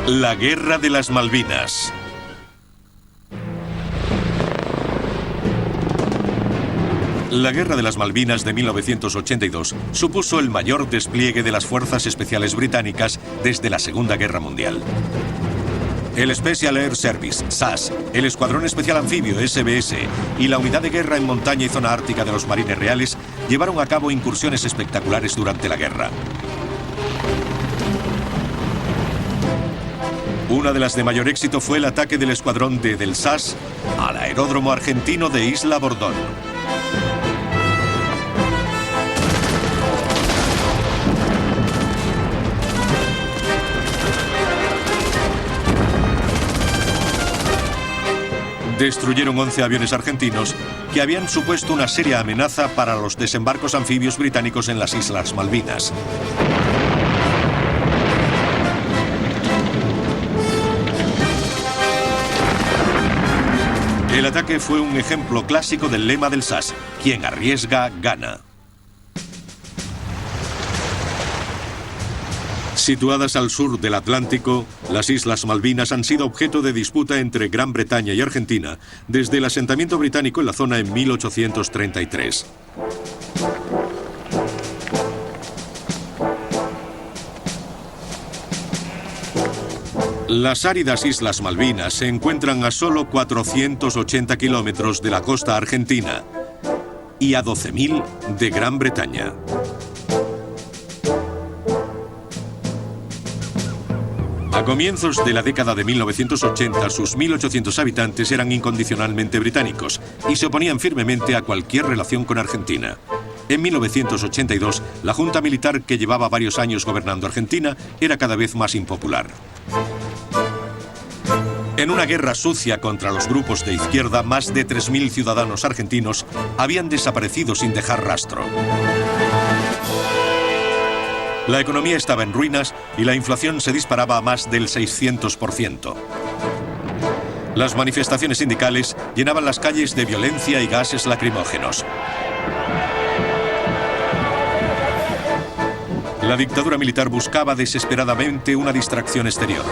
La Guerra de las Malvinas. La Guerra de las Malvinas de 1982 supuso el mayor despliegue de las Fuerzas Especiales Británicas desde la Segunda Guerra Mundial. El Special Air Service, SAS, el Escuadrón Especial Anfibio, SBS, y la Unidad de Guerra en Montaña y Zona Ártica de los Marines Reales llevaron a cabo incursiones espectaculares durante la guerra. Una de las de mayor éxito fue el ataque del escuadrón del SAS al aeródromo argentino de Isla Bordón. Destruyeron 11 aviones argentinos que habían supuesto una seria amenaza para los desembarcos anfibios británicos en las Islas Malvinas. El ataque fue un ejemplo clásico del lema del SAS: quien arriesga, gana. Situadas al sur del Atlántico, las Islas Malvinas han sido objeto de disputa entre Gran Bretaña y Argentina desde el asentamiento británico en la zona en 1833. Las áridas Islas Malvinas se encuentran a solo 480 kilómetros de la costa argentina y a 12.000 de Gran Bretaña. A comienzos de la década de 1980, sus 1.800 habitantes eran incondicionalmente británicos y se oponían firmemente a cualquier relación con Argentina. En 1982, la junta militar que llevaba varios años gobernando Argentina era cada vez más impopular. En una guerra sucia contra los grupos de izquierda, más de 3.000 ciudadanos argentinos habían desaparecido sin dejar rastro. La economía estaba en ruinas y la inflación se disparaba a más del 600%. Las manifestaciones sindicales llenaban las calles de violencia y gases lacrimógenos. La dictadura militar buscaba desesperadamente una distracción exterior.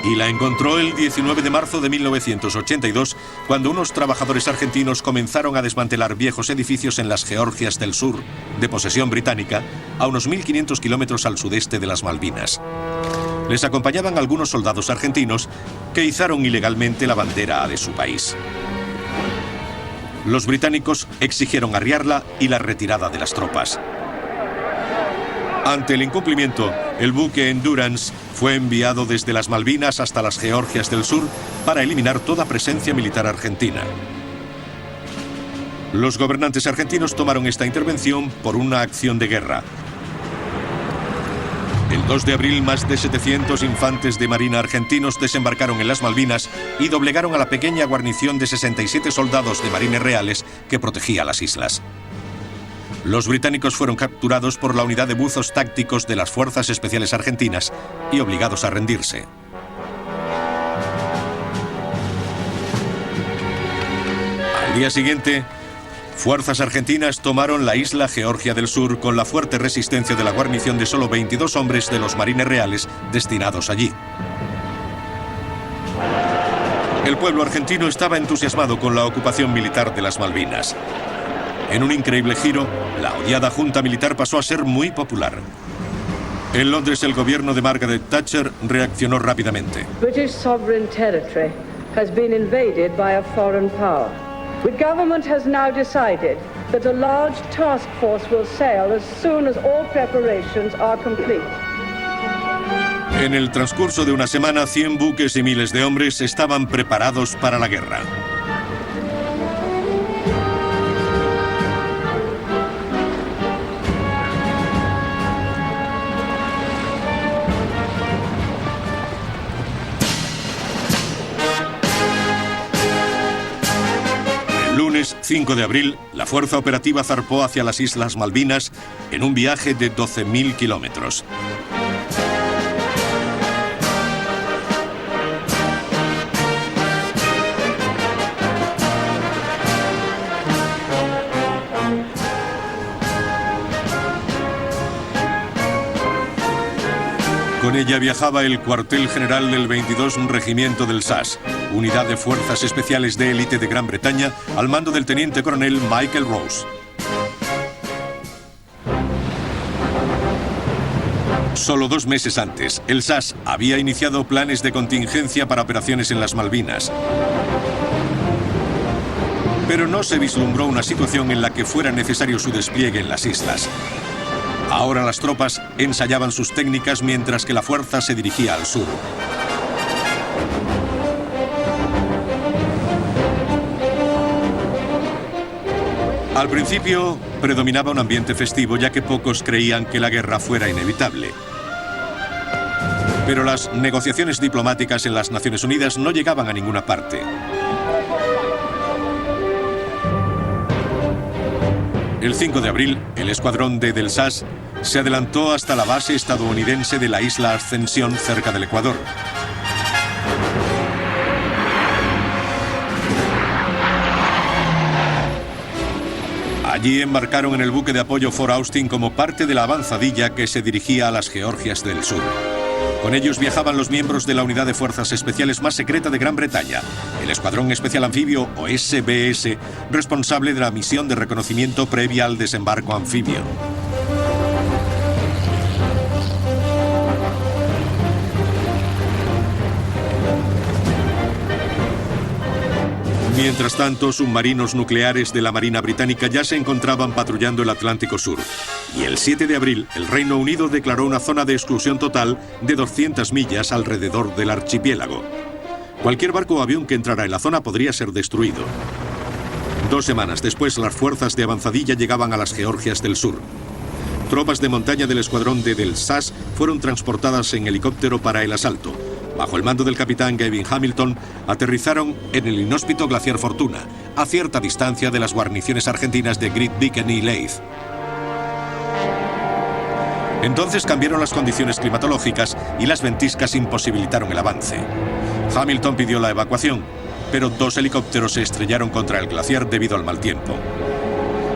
Y la encontró el 19 de marzo de 1982, cuando unos trabajadores argentinos comenzaron a desmantelar viejos edificios en las Georgias del Sur, de posesión británica, a unos 1.500 kilómetros al sudeste de las Malvinas. Les acompañaban algunos soldados argentinos que izaron ilegalmente la bandera de su país. Los británicos exigieron arriarla y la retirada de las tropas. Ante el incumplimiento, el buque Endurance fue enviado desde las Malvinas hasta las Georgias del Sur para eliminar toda presencia militar argentina. Los gobernantes argentinos tomaron esta intervención por una acción de guerra. El 2 de abril, más de 700 infantes de marina argentinos desembarcaron en las Malvinas y doblegaron a la pequeña guarnición de 67 soldados de marines reales que protegía las islas. Los británicos fueron capturados por la unidad de buzos tácticos de las Fuerzas Especiales Argentinas y obligados a rendirse. Al día siguiente, fuerzas argentinas tomaron la isla Georgia del Sur con la fuerte resistencia de la guarnición de solo 22 hombres de los marines reales destinados allí. El pueblo argentino estaba entusiasmado con la ocupación militar de las Malvinas. En un increíble giro, la odiada junta militar pasó a ser muy popular. En Londres, el gobierno de Margaret Thatcher reaccionó rápidamente. British sovereign territory has been invaded by a foreign power. The government has now decided that a large task force will sail as soon as all preparations are complete. En el transcurso de una semana, 100 buques y miles de hombres estaban preparados para la guerra. El lunes 5 de abril, la fuerza operativa zarpó hacia las Islas Malvinas en un viaje de 12.000 kilómetros. Con ella viajaba el cuartel general del 22 Regimiento del SAS, unidad de fuerzas especiales de élite de Gran Bretaña, al mando del teniente coronel Michael Rose. Solo 2 meses antes, el SAS había iniciado planes de contingencia para operaciones en las Malvinas. Pero no se vislumbró una situación en la que fuera necesario su despliegue en las islas. Ahora las tropas ensayaban sus técnicas mientras que la fuerza se dirigía al sur. Al principio predominaba un ambiente festivo, ya que pocos creían que la guerra fuera inevitable. Pero las negociaciones diplomáticas en las Naciones Unidas no llegaban a ninguna parte. El 5 de abril, el escuadrón D del SAS se adelantó hasta la base estadounidense de la isla Ascensión, cerca del Ecuador. Allí embarcaron en el buque de apoyo Fort Austin como parte de la avanzadilla que se dirigía a las Georgias del Sur. Con ellos viajaban los miembros de la unidad de fuerzas especiales más secreta de Gran Bretaña, el Escuadrón Especial Anfibio, o SBS, responsable de la misión de reconocimiento previa al desembarco anfibio. Mientras tanto, submarinos nucleares de la Marina Británica ya se encontraban patrullando el Atlántico Sur. Y el 7 de abril, el Reino Unido declaró una zona de exclusión total de 200 millas alrededor del archipiélago. Cualquier barco o avión que entrara en la zona podría ser destruido. 2 semanas después, las fuerzas de avanzadilla llegaban a las Georgias del Sur. Tropas de montaña del escuadrón D del SAS fueron transportadas en helicóptero para el asalto. Bajo el mando del capitán Gavin Hamilton, aterrizaron en el inhóspito glaciar Fortuna, a cierta distancia de las guarniciones argentinas de Great Beacon y Leith. Entonces cambiaron las condiciones climatológicas y las ventiscas imposibilitaron el avance. Hamilton pidió la evacuación, pero 2 helicópteros se estrellaron contra el glaciar debido al mal tiempo.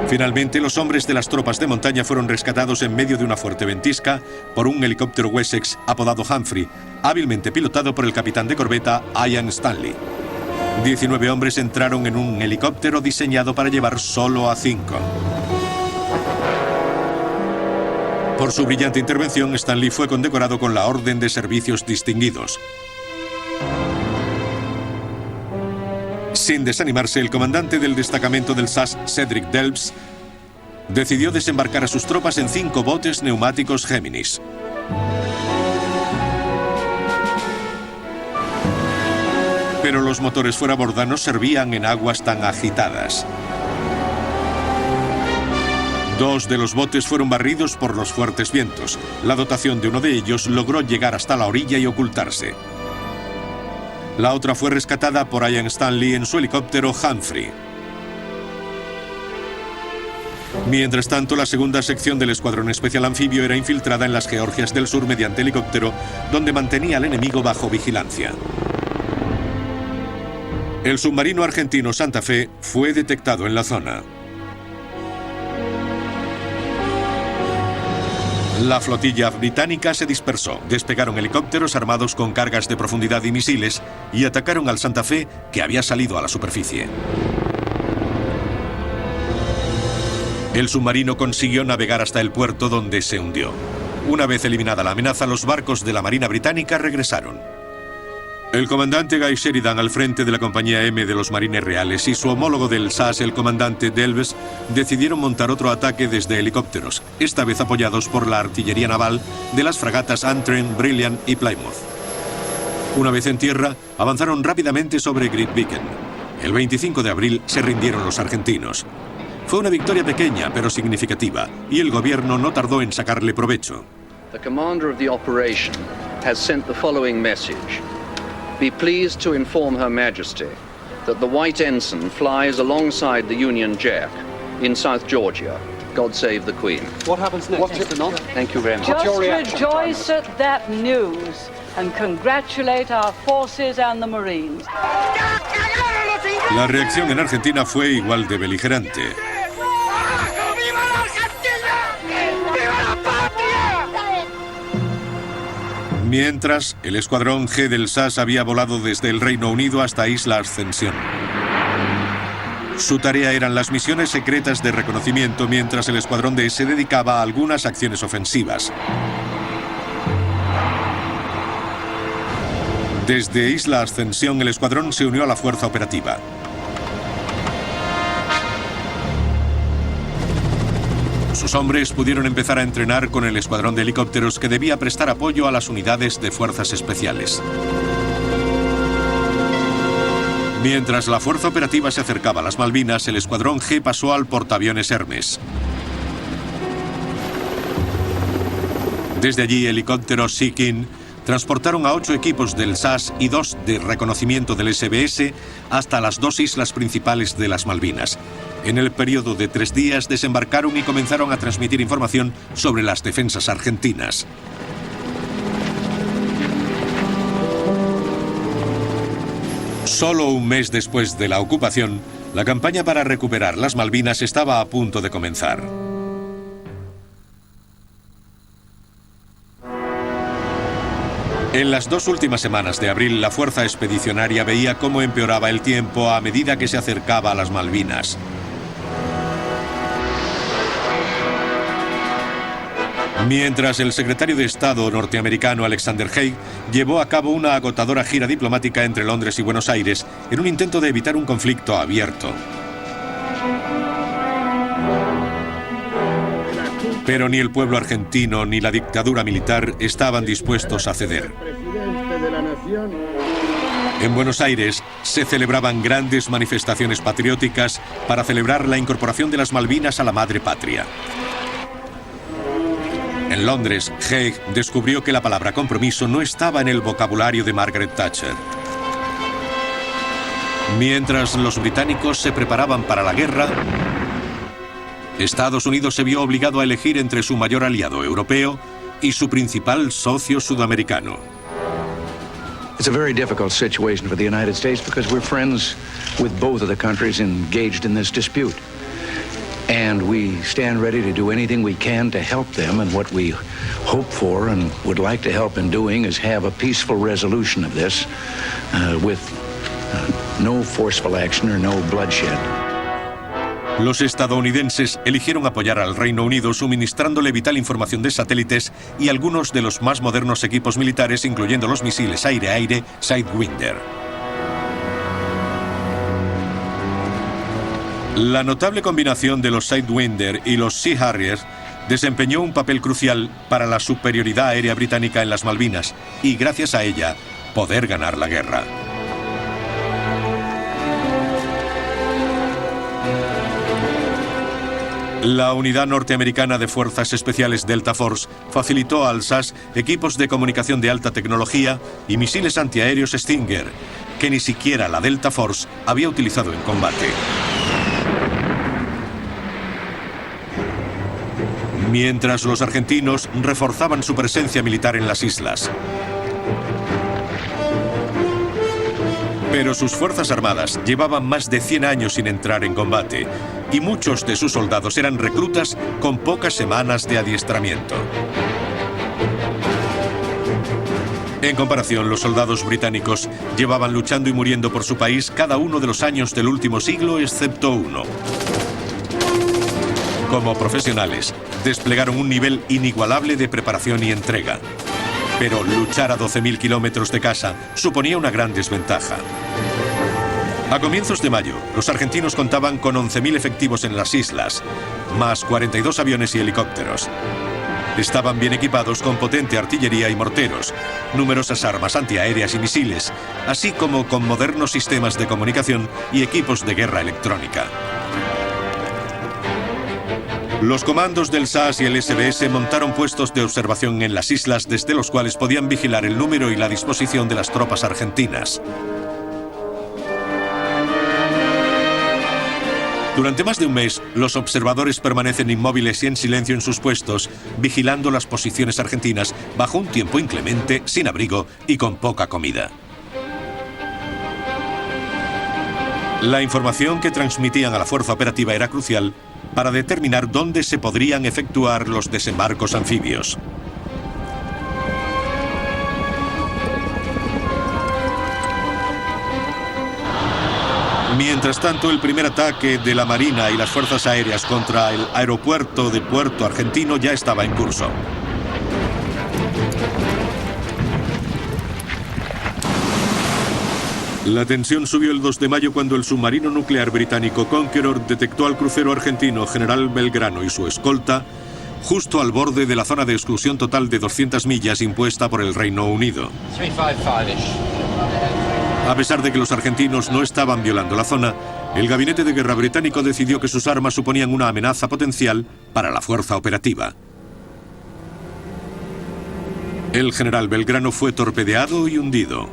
Finalmente, los hombres de las tropas de montaña fueron rescatados en medio de una fuerte ventisca por un helicóptero Wessex apodado Humphrey, hábilmente pilotado por el capitán de corbeta Ian Stanley. 19 hombres entraron en un helicóptero diseñado para llevar solo a 5. Por su brillante intervención, Stanley fue condecorado con la Orden de Servicios Distinguidos. Sin desanimarse, el comandante del destacamento del SAS, Cedric Delbs, decidió desembarcar a sus tropas en 5 botes neumáticos Géminis. Pero los motores fuera borda no servían en aguas tan agitadas. 2 de los botes fueron barridos por los fuertes vientos. La dotación de uno de ellos logró llegar hasta la orilla y ocultarse. La otra fue rescatada por Ian Stanley en su helicóptero Humphrey. Mientras tanto, la segunda sección del Escuadrón Especial Anfibio era infiltrada en las Georgias del Sur mediante helicóptero, donde mantenía al enemigo bajo vigilancia. El submarino argentino Santa Fe fue detectado en la zona. La flotilla británica se dispersó, despegaron helicópteros armados con cargas de profundidad y misiles y atacaron al Santa Fe, que había salido a la superficie. El submarino consiguió navegar hasta el puerto, donde se hundió. Una vez eliminada la amenaza, los barcos de la Marina Británica regresaron. El comandante Guy Sheridan, al frente de la compañía M de los Marines Reales, y su homólogo del SAS, el comandante Delbes, decidieron montar otro ataque desde helicópteros, esta vez apoyados por la artillería naval de las fragatas Antrim, Brilliant y Plymouth. Una vez en tierra, avanzaron rápidamente sobre Great Beacon. El 25 de abril se rindieron los argentinos. Fue una victoria pequeña, pero significativa, y el gobierno no tardó en sacarle provecho. The commander of the operation has sent the following message. Be pleased to inform Her Majesty that the White Ensign flies alongside the Union Jack in South Georgia. God save the Queen. What happens next, Mr. Knott? Thank you very much. Just rejoice at that news and congratulate our forces and the Marines. La reacción en Argentina fue igual de beligerante. ¡Viva la Argentina! ¡Viva la patria! Mientras, el escuadrón G del SAS había volado desde el Reino Unido hasta Isla Ascensión. Su tarea eran las misiones secretas de reconocimiento, mientras el escuadrón D se dedicaba a algunas acciones ofensivas. Desde Isla Ascensión, el escuadrón se unió a la fuerza operativa. Sus hombres pudieron empezar a entrenar con el escuadrón de helicópteros que debía prestar apoyo a las unidades de fuerzas especiales. Mientras la fuerza operativa se acercaba a las Malvinas, el escuadrón G pasó al portaaviones Hermes. Desde allí, helicópteros Sea King transportaron a 8 equipos del SAS y 2 de reconocimiento del SBS hasta las 2 islas principales de las Malvinas. En el periodo de 3 días desembarcaron y comenzaron a transmitir información sobre las defensas argentinas. Solo un mes después de la ocupación, la campaña para recuperar las Malvinas estaba a punto de comenzar. En las 2 últimas semanas de abril, la fuerza expedicionaria veía cómo empeoraba el tiempo a medida que se acercaba a las Malvinas. Mientras el secretario de Estado norteamericano Alexander Haig llevó a cabo una agotadora gira diplomática entre Londres y Buenos Aires en un intento de evitar un conflicto abierto. Pero ni el pueblo argentino ni la dictadura militar estaban dispuestos a ceder. En Buenos Aires se celebraban grandes manifestaciones patrióticas para celebrar la incorporación de las Malvinas a la madre patria. En Londres, Haig descubrió que la palabra compromiso no estaba en el vocabulario de Margaret Thatcher. Mientras los británicos se preparaban para la guerra, Estados Unidos se vio obligado a elegir entre su mayor aliado europeo y su principal socio sudamericano. It's a very difficult situation for the United States because we're friends with both of the countries engaged in this dispute. And we stand ready to do anything we can to help them, and what we hope for and would like to help in doing is have a peaceful resolution of this with no forceful action or no bloodshed. Los estadounidenses eligieron apoyar al Reino Unido suministrándole vital información de satélites y algunos de los más modernos equipos militares, incluyendo los misiles aire-aire Sidewinder. La notable combinación de los Sidewinder y los Sea Harrier desempeñó un papel crucial para la superioridad aérea británica en las Malvinas y, gracias a ella, poder ganar la guerra. La unidad norteamericana de fuerzas especiales Delta Force facilitó al SAS equipos de comunicación de alta tecnología y misiles antiaéreos Stinger, que ni siquiera la Delta Force había utilizado en combate. Mientras los argentinos reforzaban su presencia militar en las islas. Pero sus fuerzas armadas llevaban más de 100 años sin entrar en combate, y muchos de sus soldados eran reclutas con pocas semanas de adiestramiento. En comparación, los soldados británicos llevaban luchando y muriendo por su país cada uno de los años del último siglo, excepto uno. Como profesionales, desplegaron un nivel inigualable de preparación y entrega. Pero luchar a 12.000 kilómetros de casa suponía una gran desventaja. A comienzos de mayo, los argentinos contaban con 11.000 efectivos en las islas, más 42 aviones y helicópteros. Estaban bien equipados con potente artillería y morteros, numerosas armas antiaéreas y misiles, así como con modernos sistemas de comunicación y equipos de guerra electrónica. Los comandos del SAS y el SBS montaron puestos de observación en las islas desde los cuales podían vigilar el número y la disposición de las tropas argentinas. Durante más de un mes, los observadores permanecen inmóviles y en silencio en sus puestos, vigilando las posiciones argentinas bajo un tiempo inclemente, sin abrigo y con poca comida. La información que transmitían a la fuerza operativa era crucial para determinar dónde se podrían efectuar los desembarcos anfibios. Mientras tanto, el primer ataque de la Marina y las Fuerzas Aéreas contra el aeropuerto de Puerto Argentino ya estaba en curso. La tensión subió el 2 de mayo cuando el submarino nuclear británico Conqueror detectó al crucero argentino General Belgrano y su escolta justo al borde de la zona de exclusión total de 200 millas impuesta por el Reino Unido. A pesar de que los argentinos no estaban violando la zona, el Gabinete de Guerra británico decidió que sus armas suponían una amenaza potencial para la fuerza operativa. El general Belgrano fue torpedeado y hundido.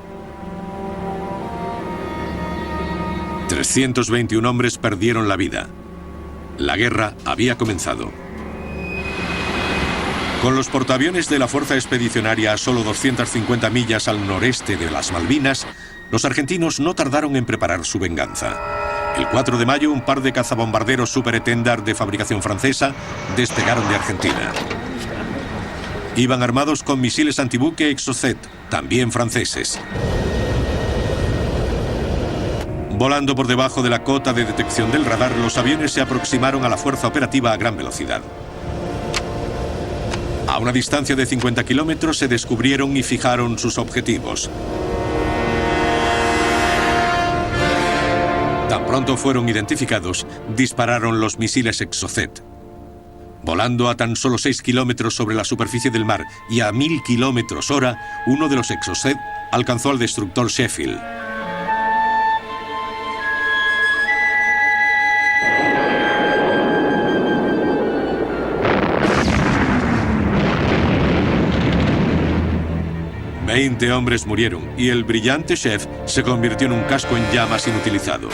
321 hombres perdieron la vida. La guerra había comenzado. Con los portaaviones de la Fuerza Expedicionaria a solo 250 millas al noreste de las Malvinas, los argentinos no tardaron en preparar su venganza. El 4 de mayo, un par de cazabombarderos Super Étendard de fabricación francesa despegaron de Argentina. Iban armados con misiles antibuque Exocet, también franceses. Volando por debajo de la cota de detección del radar, los aviones se aproximaron a la fuerza operativa a gran velocidad. A una distancia de 50 kilómetros se descubrieron y fijaron sus objetivos. Tan pronto fueron identificados, dispararon los misiles Exocet. Volando a tan solo 6 kilómetros sobre la superficie del mar y a 1000 kilómetros hora, uno de los Exocet alcanzó al destructor Sheffield. Veinte hombres murieron y el brillante Chef se convirtió en un casco en llamas inutilizado.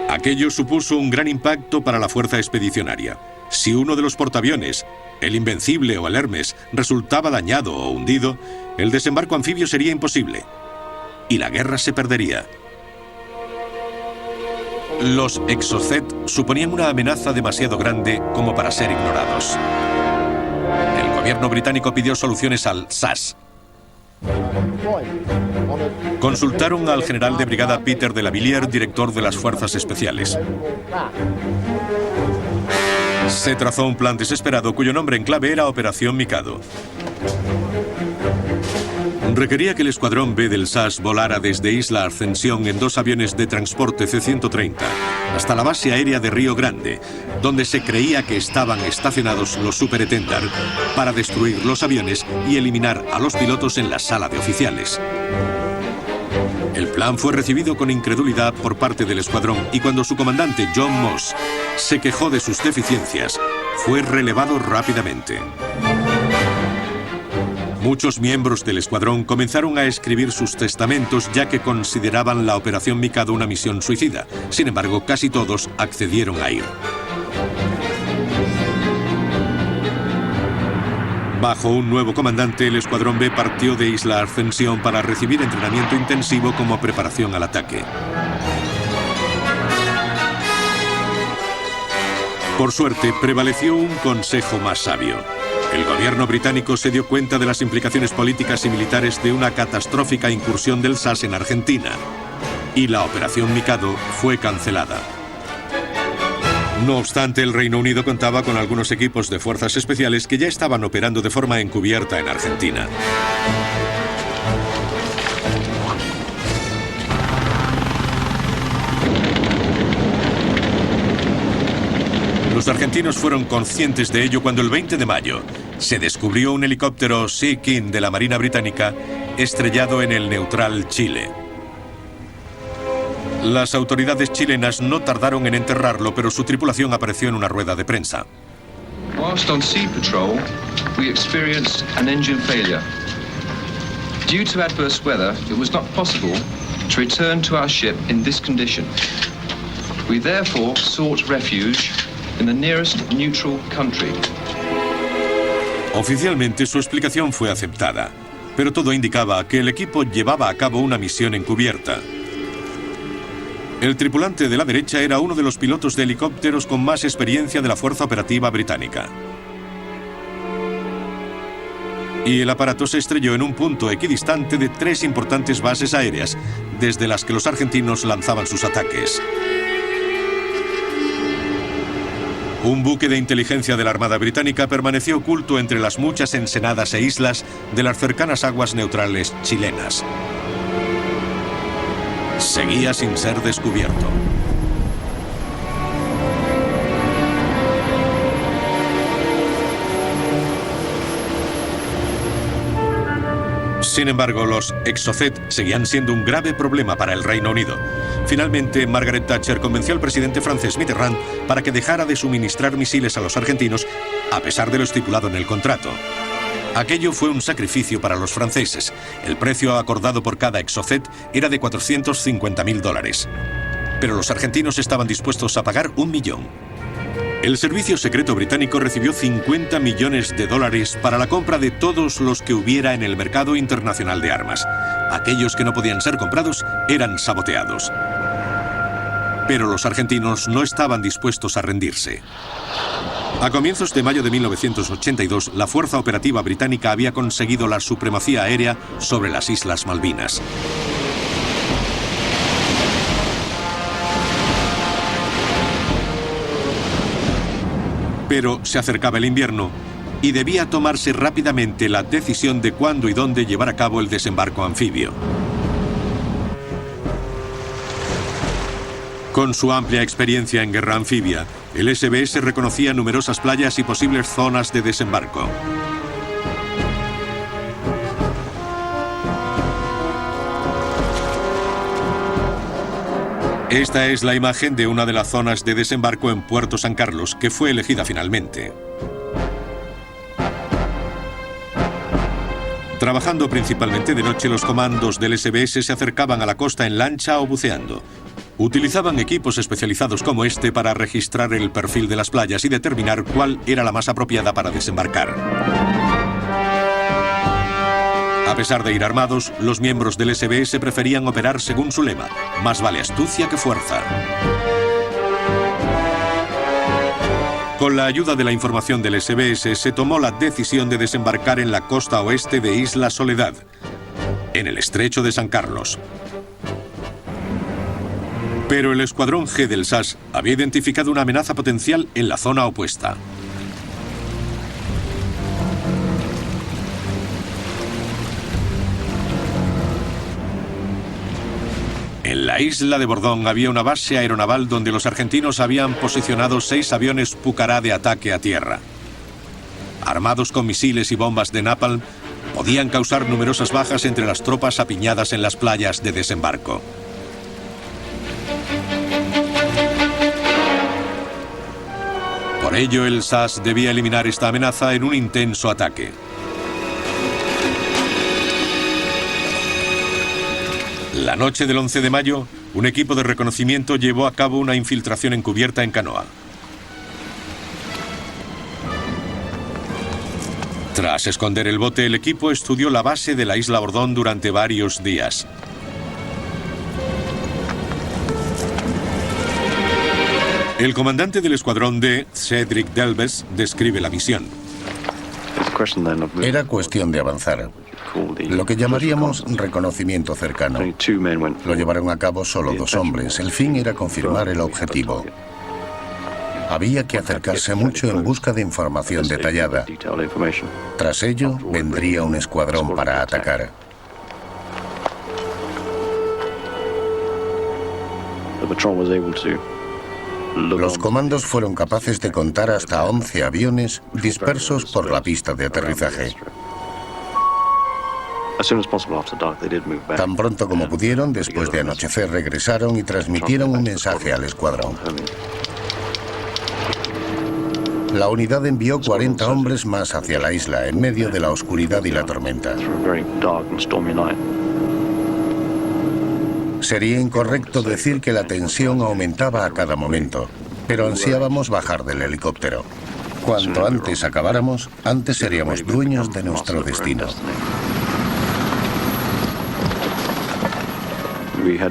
Aquello supuso un gran impacto para la fuerza expedicionaria. Si uno de los portaaviones, el Invencible o el Hermes, resultaba dañado o hundido, el desembarco anfibio sería imposible y la guerra se perdería. Los Exocet suponían una amenaza demasiado grande como para ser ignorados. El gobierno británico pidió soluciones al SAS. Consultaron al general de brigada Peter de la Villiers, director de las Fuerzas Especiales. Se trazó un plan desesperado cuyo nombre en clave era Operación Mikado. Requería que el escuadrón B del SAS volara desde Isla Ascensión en 2 aviones de transporte C-130 hasta la base aérea de Río Grande, donde se creía que estaban estacionados los Super Étendard, para destruir los aviones y eliminar a los pilotos en la sala de oficiales. El plan fue recibido con incredulidad por parte del escuadrón y cuando su comandante John Moss se quejó de sus deficiencias, fue relevado rápidamente. Muchos miembros del escuadrón comenzaron a escribir sus testamentos ya que consideraban la Operación Mikado una misión suicida. Sin embargo, casi todos accedieron a ir. Bajo un nuevo comandante, el escuadrón B partió de Isla Ascensión para recibir entrenamiento intensivo como preparación al ataque. Por suerte, prevaleció un consejo más sabio. El gobierno británico se dio cuenta de las implicaciones políticas y militares de una catastrófica incursión del SAS en Argentina, y la Operación Mikado fue cancelada. No obstante, el Reino Unido contaba con algunos equipos de fuerzas especiales que ya estaban operando de forma encubierta en Argentina. Los argentinos fueron conscientes de ello cuando el 20 de mayo se descubrió un helicóptero Sea King de la Marina Británica estrellado en el neutral Chile. Las autoridades chilenas no tardaron en enterrarlo, pero su tripulación apareció en una rueda de prensa. Whilst on sea patrol, we experienced an engine failure. Due to adverse weather, it was not possible to return to our ship in this condition. We therefore sought refuge in the nearest neutral country. Oficialmente su explicación fue aceptada, pero todo indicaba que el equipo llevaba a cabo una misión encubierta. El tripulante de la derecha era uno de los pilotos de helicópteros con más experiencia de la Fuerza Operativa Británica. Y el aparato se estrelló en un punto equidistante de 3 importantes bases aéreas, desde las que los argentinos lanzaban sus ataques. Un buque de inteligencia de la Armada Británica permaneció oculto entre las muchas ensenadas e islas de las cercanas aguas neutrales chilenas. Seguía sin ser descubierto. Sin embargo, los Exocet seguían siendo un grave problema para el Reino Unido. Finalmente, Margaret Thatcher convenció al presidente francés Mitterrand para que dejara de suministrar misiles a los argentinos, a pesar de lo estipulado en el contrato. Aquello fue un sacrificio para los franceses. El precio acordado por cada Exocet era de $450.000. Pero los argentinos estaban dispuestos a pagar $1 millón. El servicio secreto británico recibió $50 millones para la compra de todos los que hubiera en el mercado internacional de armas. Aquellos que no podían ser comprados eran saboteados. Pero los argentinos no estaban dispuestos a rendirse. A comienzos de mayo de 1982, la Fuerza Operativa Británica había conseguido la supremacía aérea sobre las Islas Malvinas. Pero se acercaba el invierno y debía tomarse rápidamente la decisión de cuándo y dónde llevar a cabo el desembarco anfibio. Con su amplia experiencia en guerra anfibia, el SBS reconocía numerosas playas y posibles zonas de desembarco. Esta es la imagen de una de las zonas de desembarco en Puerto San Carlos, que fue elegida finalmente. Trabajando principalmente de noche, los comandos del SBS se acercaban a la costa en lancha o buceando. Utilizaban equipos especializados como este para registrar el perfil de las playas y determinar cuál era la más apropiada para desembarcar. A pesar de ir armados, los miembros del SBS preferían operar según su lema: más vale astucia que fuerza. Con la ayuda de la información del SBS se tomó la decisión de desembarcar en la costa oeste de Isla Soledad, en el estrecho de San Carlos. Pero el escuadrón G del SAS había identificado una amenaza potencial en la zona opuesta. En la isla de Bordón había una base aeronaval donde los argentinos habían posicionado 6 aviones Pucará de ataque a tierra. Armados con misiles y bombas de napalm, podían causar numerosas bajas entre las tropas apiñadas en las playas de desembarco. Por ello, el SAS debía eliminar esta amenaza en un intenso ataque. La noche del 11 de mayo, un equipo de reconocimiento llevó a cabo una infiltración encubierta en canoa. Tras esconder el bote, el equipo estudió la base de la isla Bordón durante varios días. El comandante del escuadrón D, Cedric Delves, describe la misión. Era cuestión de avanzar. Lo que llamaríamos reconocimiento cercano. Lo llevaron a cabo solo 2 hombres. El fin era confirmar el objetivo. Había que acercarse mucho en busca de información detallada. Tras ello, vendría un escuadrón para atacar. Los comandos fueron capaces de contar hasta 11 aviones dispersos por la pista de aterrizaje. Tan pronto como pudieron, después de anochecer, regresaron y transmitieron un mensaje al escuadrón. La unidad envió 40 hombres más hacia la isla, en medio de la oscuridad y la tormenta. Sería incorrecto decir que la tensión aumentaba a cada momento, pero ansiábamos bajar del helicóptero. Cuanto antes acabáramos, antes seríamos dueños de nuestro destino.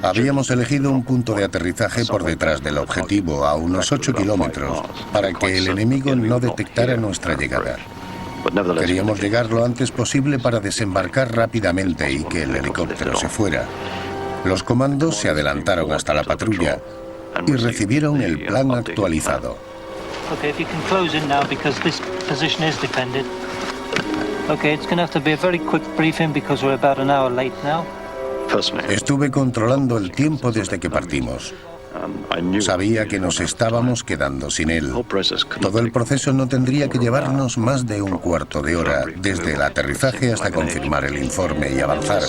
Habíamos elegido un punto de aterrizaje por detrás del objetivo, a unos 8 kilómetros, para que el enemigo no detectara nuestra llegada. Queríamos llegar lo antes posible para desembarcar rápidamente y que el helicóptero se fuera. Los comandos se adelantaron hasta la patrulla y recibieron el plan actualizado. Okay, if you can close in now because this position is defended. Okay, it's going to have to be a very quick briefing because we're about an hour late now. Estuve controlando el tiempo desde que partimos. Sabía que nos estábamos quedando sin él. Todo el proceso no tendría que llevarnos más de un cuarto de hora, desde el aterrizaje hasta confirmar el informe y avanzar.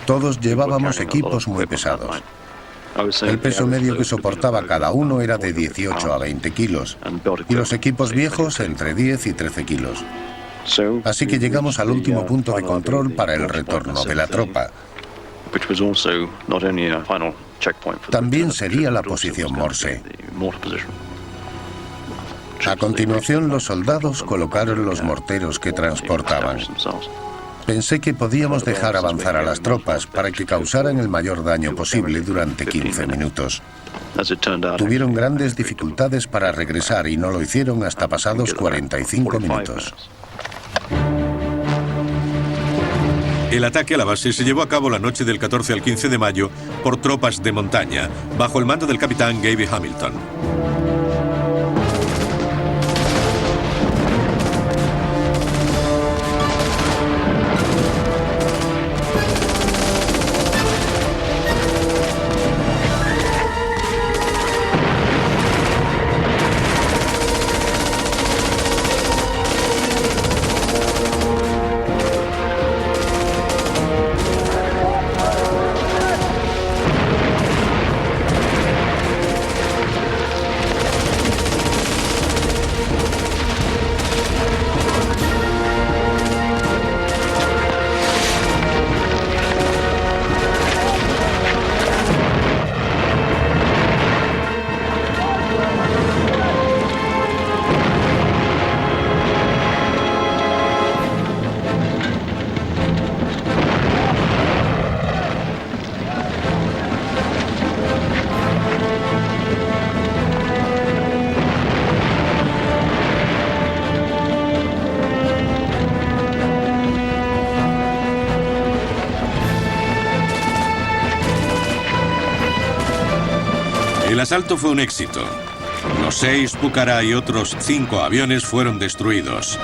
Todos llevábamos equipos muy pesados. El peso medio que soportaba cada uno era de 18 a 20 kilos, y los equipos viejos entre 10 y 13 kilos. Así que llegamos al último punto de control para el retorno de la tropa. También sería la posición Morse. A continuación, los soldados colocaron los morteros que transportaban. Pensé que podíamos dejar avanzar a las tropas para que causaran el mayor daño posible durante 15 minutos. Tuvieron grandes dificultades para regresar y no lo hicieron hasta pasados 45 minutos. El ataque a la base se llevó a cabo la noche del 14 al 15 de mayo por tropas de montaña, bajo el mando del capitán Gaby Hamilton. El asalto fue un éxito. Los 6 Pucará y otros 5 aviones fueron destruidos.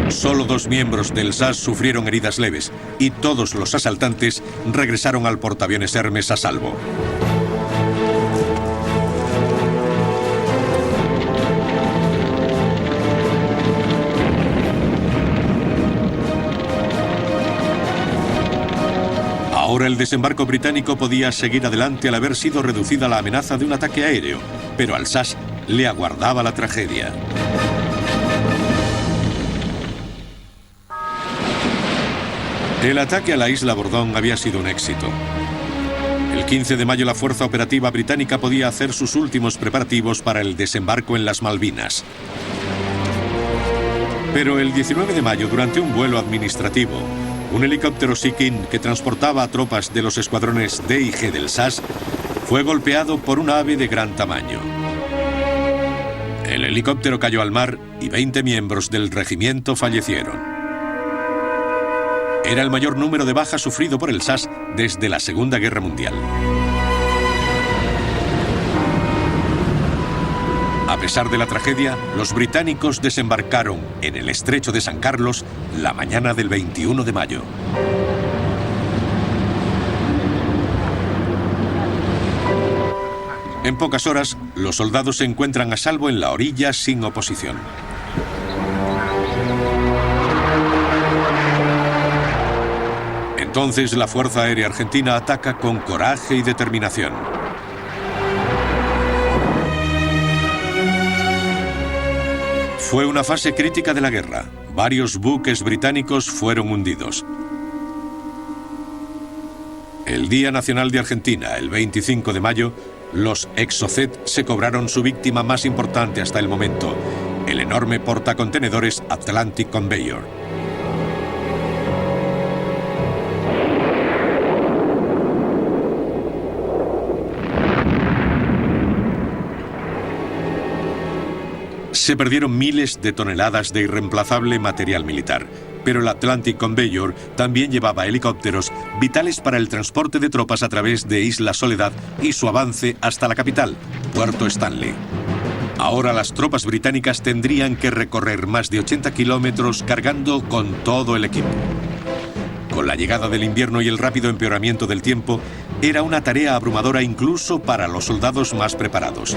Solo 2 miembros del SAS sufrieron heridas leves y todos los asaltantes regresaron al portaaviones Hermes a salvo. Ahora el desembarco británico podía seguir adelante al haber sido reducida la amenaza de un ataque aéreo, pero al SAS le aguardaba la tragedia. El ataque a la isla Bordón había sido un éxito. El 15 de mayo la Fuerza Operativa Británica podía hacer sus últimos preparativos para el desembarco en las Malvinas. Pero el 19 de mayo, durante un vuelo administrativo, un helicóptero Sea King que transportaba a tropas de los escuadrones D y G del SAS fue golpeado por un ave de gran tamaño. El helicóptero cayó al mar y 20 miembros del regimiento fallecieron. Era el mayor número de bajas sufrido por el SAS desde la Segunda Guerra Mundial. A pesar de la tragedia, los británicos desembarcaron en el estrecho de San Carlos la mañana del 21 de mayo. En pocas horas, los soldados se encuentran a salvo en la orilla sin oposición. Entonces la Fuerza Aérea Argentina ataca con coraje y determinación. Fue una fase crítica de la guerra. Varios buques británicos fueron hundidos. El Día Nacional de Argentina, el 25 de mayo, los Exocet se cobraron su víctima más importante hasta el momento, el enorme portacontenedores Atlantic Conveyor. Se perdieron miles de toneladas de irreemplazable material militar, pero el Atlantic Conveyor también llevaba helicópteros vitales para el transporte de tropas a través de Isla Soledad y su avance hasta la capital, Puerto Stanley. Ahora las tropas británicas tendrían que recorrer más de 80 kilómetros cargando con todo el equipo. Con la llegada del invierno y el rápido empeoramiento del tiempo, era una tarea abrumadora incluso para los soldados más preparados.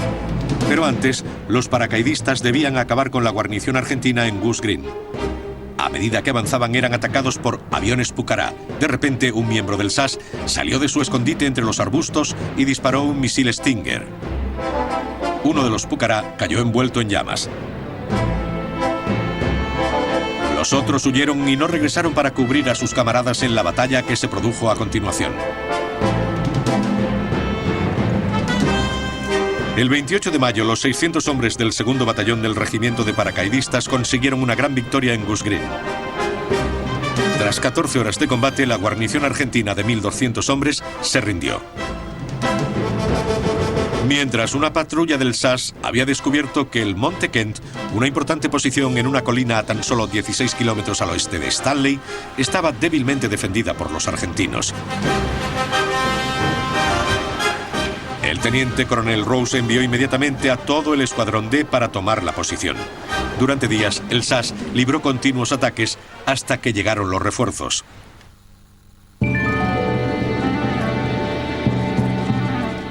Pero antes, los paracaidistas debían acabar con la guarnición argentina en Goose Green. A medida que avanzaban eran atacados por aviones Pucará. De repente, un miembro del SAS salió de su escondite entre los arbustos y disparó un misil Stinger. Uno de los Pucará cayó envuelto en llamas. Los otros huyeron y no regresaron para cubrir a sus camaradas en la batalla que se produjo a continuación. El 28 de mayo, los 600 hombres del segundo batallón del regimiento de paracaidistas consiguieron una gran victoria en Goose Green. Tras 14 horas de combate, la guarnición argentina de 1.200 hombres se rindió. Mientras, una patrulla del SAS había descubierto que el Monte Kent, una importante posición en una colina a tan solo 16 kilómetros al oeste de Stanley, estaba débilmente defendida por los argentinos. El teniente coronel Rose envió inmediatamente a todo el escuadrón D para tomar la posición. Durante días, el SAS libró continuos ataques hasta que llegaron los refuerzos.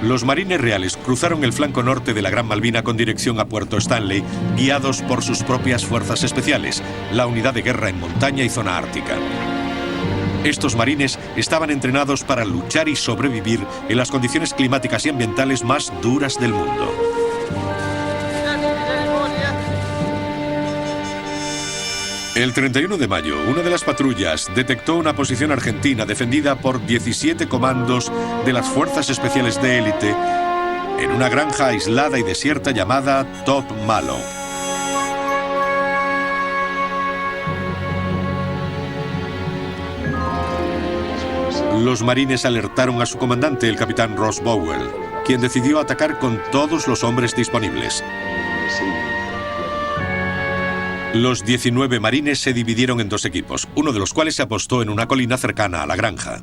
Los marines reales cruzaron el flanco norte de la Gran Malvina con dirección a Puerto Stanley, guiados por sus propias fuerzas especiales, la unidad de guerra en montaña y zona ártica. Estos marines estaban entrenados para luchar y sobrevivir en las condiciones climáticas y ambientales más duras del mundo. El 31 de mayo, una de las patrullas detectó una posición argentina defendida por 17 comandos de las Fuerzas Especiales de Élite en una granja aislada y desierta llamada Top Malo. Los marines alertaron a su comandante, el capitán Ross Bowell, quien decidió atacar con todos los hombres disponibles. Los 19 marines se dividieron en dos equipos, uno de los cuales se apostó en una colina cercana a la granja.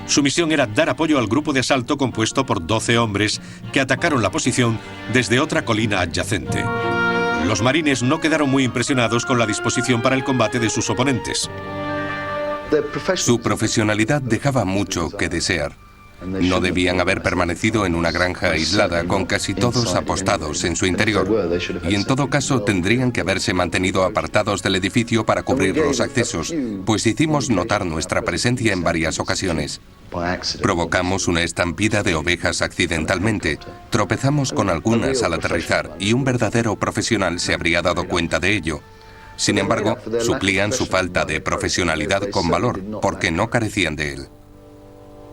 Su misión era dar apoyo al grupo de asalto compuesto por 12 hombres que atacaron la posición desde otra colina adyacente. Los marines no quedaron muy impresionados con la disposición para el combate de sus oponentes. Su profesionalidad dejaba mucho que desear. No debían haber permanecido en una granja aislada con casi todos apostados en su interior. Y en todo caso tendrían que haberse mantenido apartados del edificio para cubrir los accesos, pues hicimos notar nuestra presencia en varias ocasiones. Provocamos una estampida de ovejas accidentalmente, tropezamos con algunas al aterrizar y un verdadero profesional se habría dado cuenta de ello. Sin embargo, suplían su falta de profesionalidad con valor, porque no carecían de él.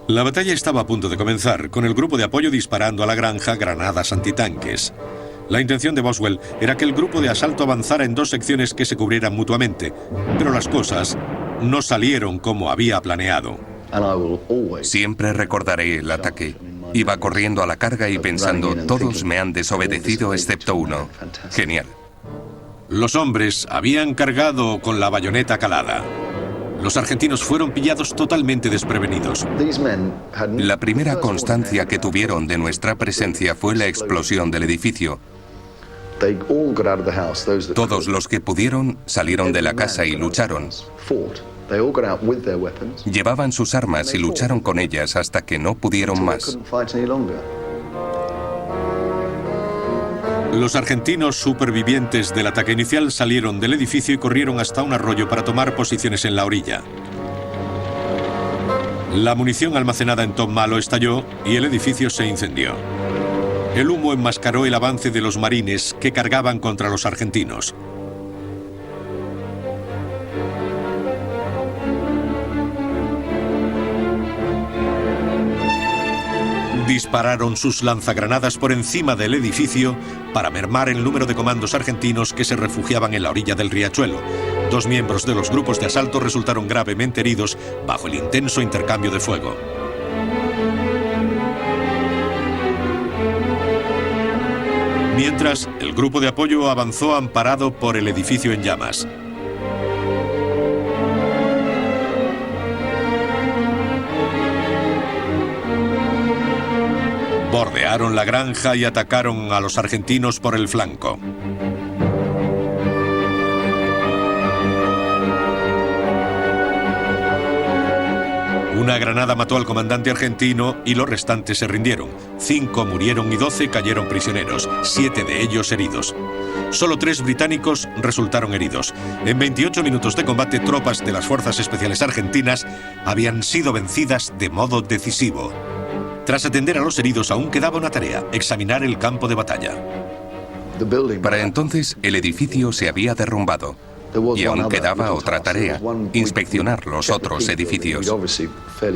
La batalla estaba a punto de comenzar, con el grupo de apoyo disparando a la granja granadas antitanques. La intención de Boswell era que el grupo de asalto avanzara en dos secciones que se cubrieran mutuamente, pero las cosas no salieron como había planeado. Siempre recordaré el ataque. Iba corriendo a la carga y pensando, todos me han desobedecido excepto uno. Genial. Los hombres habían cargado con la bayoneta calada. Los argentinos fueron pillados totalmente desprevenidos. La primera constancia que tuvieron de nuestra presencia fue la explosión del edificio. Todos los que pudieron salieron de la casa y lucharon. Llevaban sus armas y lucharon con ellas hasta que no pudieron más. Los argentinos supervivientes del ataque inicial salieron del edificio y corrieron hasta un arroyo para tomar posiciones en la orilla. La munición almacenada en Top Malo estalló y el edificio se incendió. El humo enmascaró el avance de los marines que cargaban contra los argentinos. Dispararon sus lanzagranadas por encima del edificio para mermar el número de comandos argentinos que se refugiaban en la orilla del riachuelo. 2 miembros de los grupos de asalto resultaron gravemente heridos bajo el intenso intercambio de fuego. Mientras, el grupo de apoyo avanzó amparado por el edificio en llamas. Bordearon la granja y atacaron a los argentinos por el flanco. Una granada mató al comandante argentino y los restantes se rindieron. 5 murieron y 12 cayeron prisioneros, 7 de ellos heridos. Solo 3 británicos resultaron heridos. En 28 minutos de combate, tropas de las Fuerzas Especiales Argentinas habían sido vencidas de modo decisivo. Tras atender a los heridos, aún quedaba una tarea: examinar el campo de batalla. Para entonces, el edificio se había derrumbado. Y aún quedaba otra tarea: inspeccionar los otros edificios.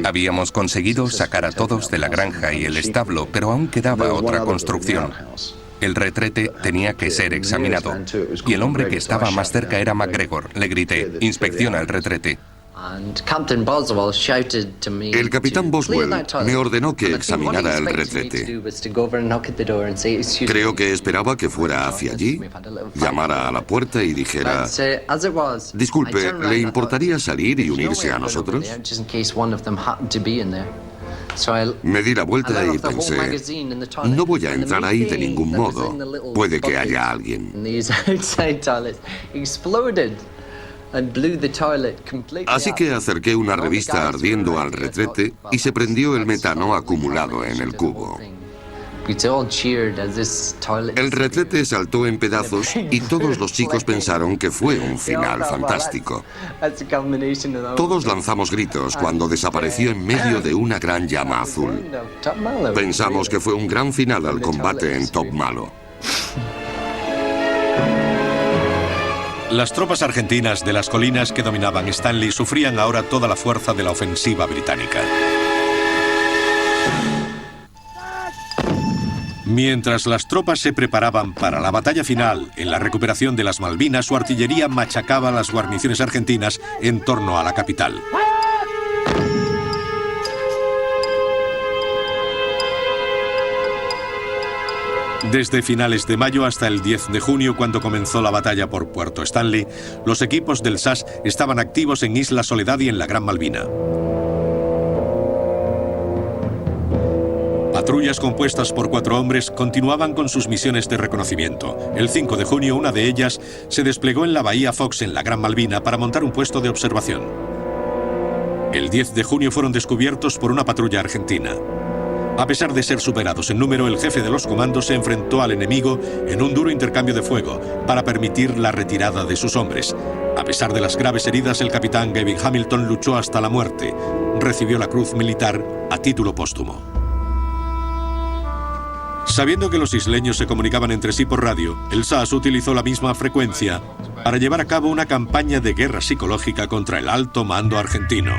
Habíamos conseguido sacar a todos de la granja y el establo, pero aún quedaba otra construcción. El retrete tenía que ser examinado. Y el hombre que estaba más cerca era MacGregor. Le grité: inspecciona el retrete. El capitán Boswell me ordenó que examinara el retrete. Creo que esperaba que fuera hacia allí, llamara a la puerta y dijera: disculpe, ¿le importaría salir y unirse a nosotros? Me di la vuelta y pensé: no voy a entrar ahí de ningún modo. Puede que haya alguien. Así que acerqué una revista ardiendo al retrete y se prendió el metano acumulado en el cubo. El retrete saltó en pedazos y todos los chicos pensaron que fue un final fantástico. Todos lanzamos gritos cuando desapareció en medio de una gran llama azul. Pensamos que fue un gran final al combate en Top Malo. Las tropas argentinas de las colinas que dominaban Stanley sufrían ahora toda la fuerza de la ofensiva británica. Mientras las tropas se preparaban para la batalla final en la recuperación de las Malvinas, su artillería machacaba las guarniciones argentinas en torno a la capital. Desde finales de mayo hasta el 10 de junio, cuando comenzó la batalla por Puerto Stanley, los equipos del SAS estaban activos en Isla Soledad y en la Gran Malvina. Patrullas compuestas por 4 hombres continuaban con sus misiones de reconocimiento. El 5 de junio, una de ellas se desplegó en la Bahía Fox, en la Gran Malvina, para montar un puesto de observación. El 10 de junio fueron descubiertos por una patrulla argentina. A pesar de ser superados en número, el jefe de los comandos se enfrentó al enemigo en un duro intercambio de fuego para permitir la retirada de sus hombres. A pesar de las graves heridas, el capitán Gavin Hamilton luchó hasta la muerte. Recibió la Cruz Militar a título póstumo. Sabiendo que los isleños se comunicaban entre sí por radio, el SAS utilizó la misma frecuencia para llevar a cabo una campaña de guerra psicológica contra el alto mando argentino.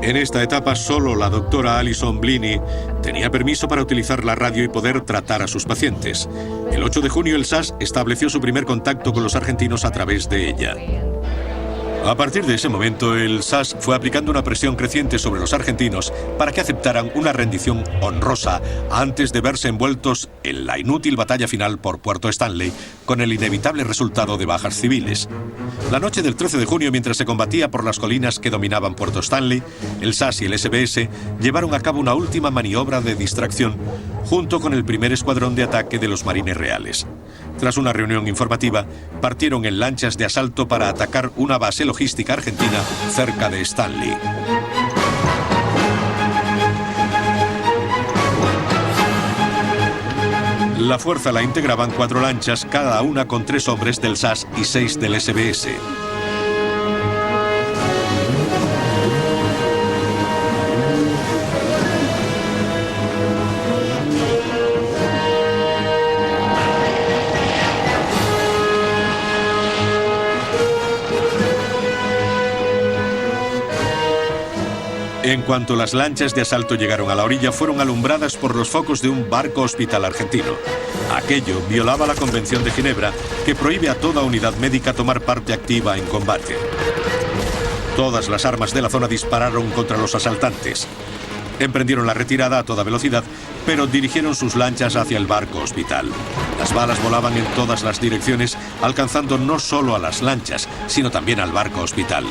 En esta etapa, solo la doctora Alison Bliney tenía permiso para utilizar la radio y poder tratar a sus pacientes. El 8 de junio, el SAS estableció su primer contacto con los argentinos a través de ella. A partir de ese momento, el SAS fue aplicando una presión creciente sobre los argentinos para que aceptaran una rendición honrosa antes de verse envueltos en la inútil batalla final por Puerto Stanley, con el inevitable resultado de bajas civiles. La noche del 13 de junio, mientras se combatía por las colinas que dominaban Puerto Stanley, el SAS y el SBS llevaron a cabo una última maniobra de distracción junto con el primer escuadrón de ataque de los Marines Reales. Tras una reunión informativa, partieron en lanchas de asalto para atacar una base logística argentina cerca de Stanley. La fuerza la integraban 4 lanchas, cada una con 3 hombres del SAS y 6 del SBS. En cuanto las lanchas de asalto llegaron a la orilla, fueron alumbradas por los focos de un barco hospital argentino. Aquello violaba la Convención de Ginebra, que prohíbe a toda unidad médica tomar parte activa en combate. Todas las armas de la zona dispararon contra los asaltantes. Emprendieron la retirada a toda velocidad, pero dirigieron sus lanchas hacia el barco hospital. Las balas volaban en todas las direcciones, alcanzando no solo a las lanchas, sino también al barco hospital.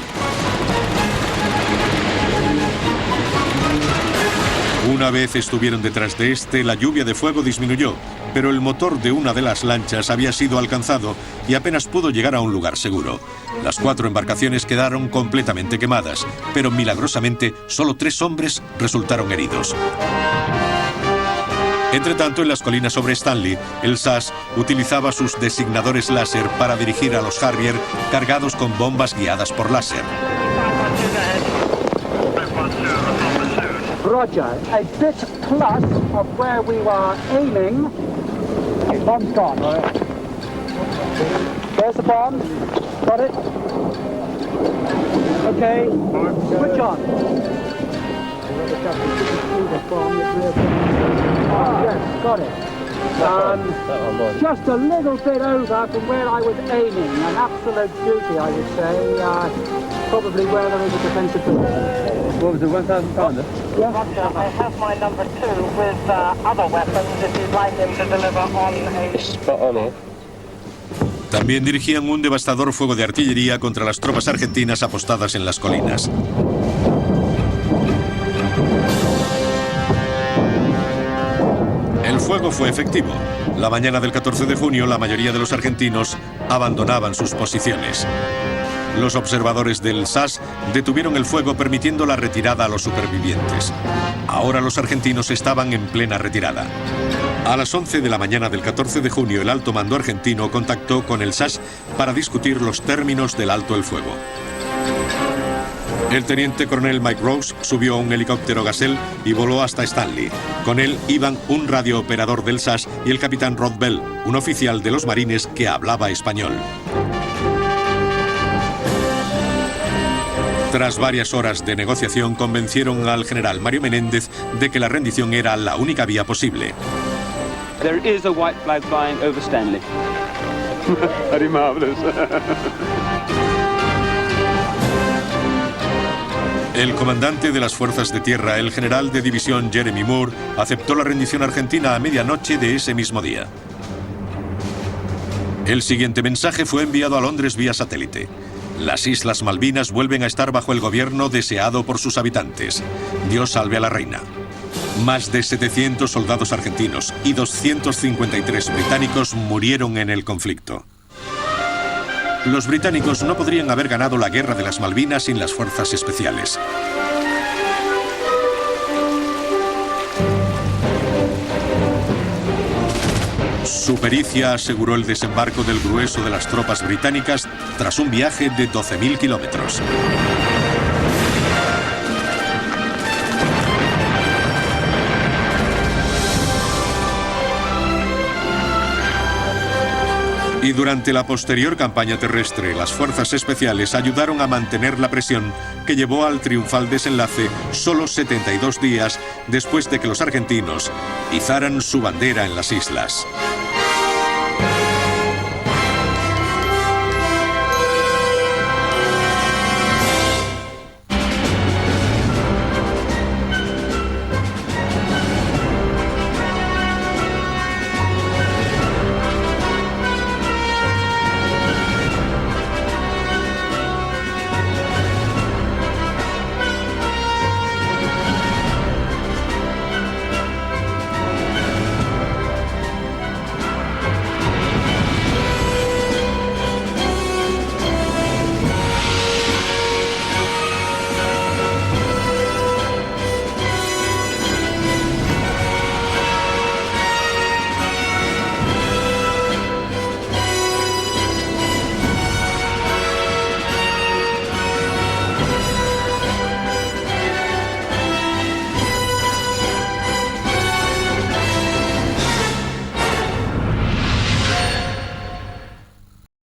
Una vez estuvieron detrás de este, la lluvia de fuego disminuyó, pero el motor de una de las lanchas había sido alcanzado y apenas pudo llegar a un lugar seguro. Las 4 embarcaciones quedaron completamente quemadas, pero milagrosamente solo 3 hombres resultaron heridos. Entretanto, en las colinas sobre Stanley, el SAS utilizaba sus designadores láser para dirigir a los Harrier cargados con bombas guiadas por láser. Roger, a bit plus of where we were aiming. Bomb's gone. All right. There's the bomb. Got it. Okay. Switch on. Yes, got it. Just a little bit over from where I was aiming. An absolute duty, I would say. Probably where there is a defensive position. What was it, 1,000 pounder? Yeah. I have my number 2 with other weapons if you'd like him to deliver on a... Spot on here. También dirigían un devastador fuego de artillería contra las tropas argentinas apostadas en las colinas. El fuego fue efectivo. La mañana del 14 de junio, la mayoría de los argentinos abandonaban sus posiciones. Los observadores del SAS detuvieron el fuego, permitiendo la retirada a los supervivientes. Ahora los argentinos estaban en plena retirada. A las 11 de la mañana del 14 de junio, el alto mando argentino contactó con el SAS para discutir los términos del alto el fuego. El teniente coronel Mike Rose subió a un helicóptero Gazelle y voló hasta Stanley. Con él iban un radiooperador del SAS y el capitán Rod Bell, un oficial de los marines que hablaba español. Tras varias horas de negociación, convencieron al general Mario Menéndez de que la rendición era la única vía posible. There is a white flag flying over Stanley. Very marvelous. El comandante de las fuerzas de tierra, el general de división Jeremy Moore, aceptó la rendición argentina a medianoche de ese mismo día. El siguiente mensaje fue enviado a Londres vía satélite. Las Islas Malvinas vuelven a estar bajo el gobierno deseado por sus habitantes. Dios salve a la reina. Más de 700 soldados argentinos y 253 británicos murieron en el conflicto. Los británicos no podrían haber ganado la guerra de las Malvinas sin las fuerzas especiales. Su pericia aseguró el desembarco del grueso de las tropas británicas tras un viaje de 12.000 kilómetros. Y durante la posterior campaña terrestre, las fuerzas especiales ayudaron a mantener la presión que llevó al triunfal desenlace solo 72 días después de que los argentinos izaran su bandera en las islas.